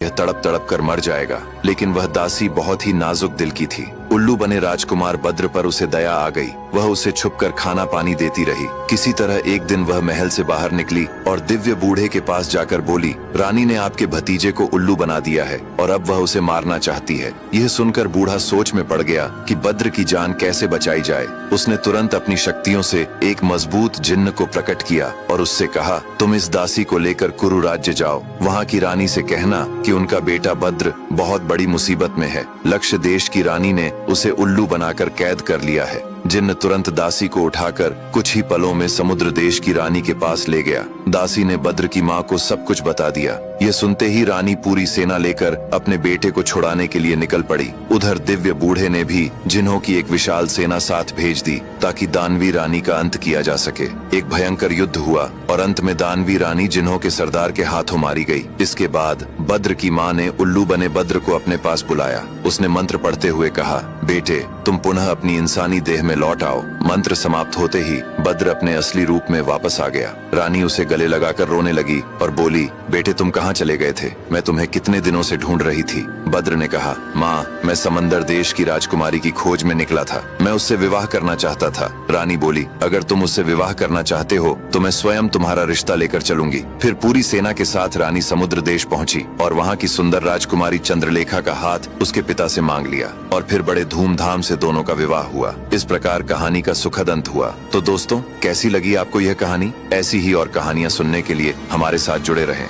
यह तड़प तड़प कर मर जाएगा। लेकिन वह दासी बहुत ही नाजुक दिल की थी। उल्लू बने राजकुमार बद्र पर उसे दया आ गई। वह उसे छुपकर खाना पानी देती रही। किसी तरह एक दिन वह महल से बाहर निकली और दिव्य बूढ़े के पास जाकर बोली, रानी ने आपके भतीजे को उल्लू बना दिया है और अब वह उसे मारना चाहती है। यह सुनकर बूढ़ा सोच में पड़ गया कि बद्र की जान कैसे बचाई जाए। उसने तुरंत अपनी शक्तियों से एक मजबूत जिन्न को प्रकट किया और उससे कहा, तुम इस दासी को लेकर कुरु राज्य जाओ। वहाँ की रानी से कहना कि उनका बेटा बद्र बहुत बड़ी मुसीबत में है। लक्ष्य देश की रानी ने उसे उल्लू बनाकर कैद कर लिया है। जिन्न तुरंत दासी को उठाकर कुछ ही पलों में समुद्र देश की रानी के पास ले गया। दासी ने बद्र की माँ को सब कुछ बता दिया। यह सुनते ही रानी पूरी सेना लेकर अपने बेटे को छुड़ाने के लिए निकल पड़ी। उधर दिव्य बूढ़े ने भी जिन्हों की एक विशाल सेना साथ भेज दी ताकि दानवी रानी का अंत किया जा सके। एक भयंकर युद्ध हुआ और अंत में दानवी रानी जिन्हों के सरदार के हाथों मारी गई। इसके बाद बद्र की माँ ने उल्लू बने बद्र को अपने पास बुलाया। उसने मंत्र पढ़ते हुए कहा, बेटे तुम पुनः अपनी इंसानी देह में लौट आओ। मंत्र समाप्त होते ही बद्र अपने असली रूप में वापस आ गया। रानी उसे गले लगाकर रोने लगी और बोली, बेटे तुम कहाँ चले गए थे? मैं तुम्हें कितने दिनों से ढूंढ रही थी। बद्र ने कहा, माँ मैं समंदर देश की राजकुमारी की खोज में निकला था। मैं उससे विवाह करना चाहता था। रानी बोली, अगर तुम उससे विवाह करना चाहते हो तो मैं स्वयं तुम्हारा रिश्ता लेकर चलूंगी। फिर पूरी सेना के साथ रानी समुद्र देश पहुंची और वहाँ की सुंदर राजकुमारी चंद्रलेखा का हाथ उसके पिता से मांग लिया और फिर बड़े धूमधाम से दोनों का विवाह हुआ। इस प्रकार कहानी का सुखद अंत हुआ। तो दोस्तों कैसी लगी आपको यह कहानी? ऐसी ही और कहानियां सुनने के लिए हमारे साथ जुड़े रहें।